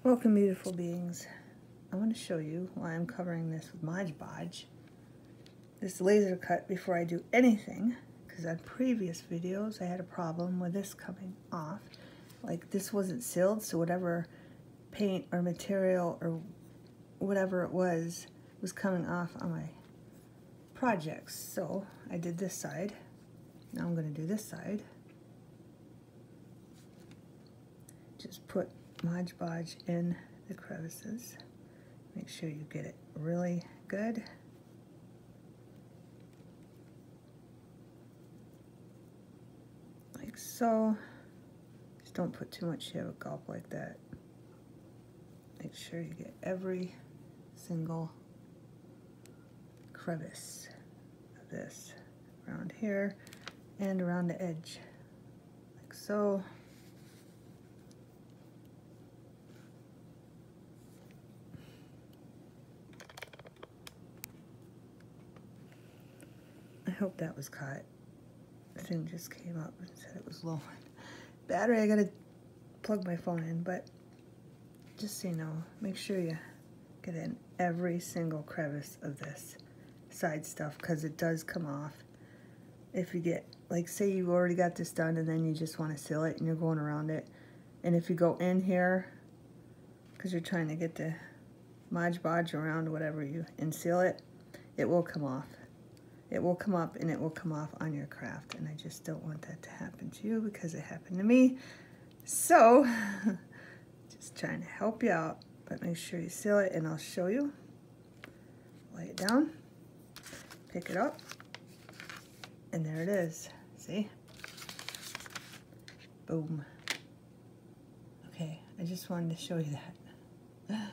Welcome, beautiful beings. I want to show you why I'm covering this with Mod Podge. This laser cut before I do anything, because on previous videos I had a problem with this coming off. Like, this wasn't sealed, so whatever paint or material or whatever it was coming off on my projects. So I did this side. Now I'm going to do this side. Just put Mod Podge in the crevices. Make sure you get it really good. Like so. Just don't put too much, you have a gulp like that. Make sure you get every single crevice of this around here and around the edge, like so. I hope that was caught. The thing just came up and said it was low. Battery, I gotta plug my phone in, but just so you know, make sure you get in every single crevice of this side stuff, because it does come off. If you get, like, say you already got this done and then you just want to seal it and you're going around it, and if you go in here because you're trying to get the Mod Podge around whatever you and seal it, it will come off. It will come up and it will come off on your craft, and I just don't want that to happen to you because it happened to me. So just trying to help you out, but make sure you seal it, and I'll show you. Lay it down, pick it up, and there it is. See? Boom. Okay, I just wanted to show you that.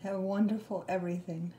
Have a wonderful everything.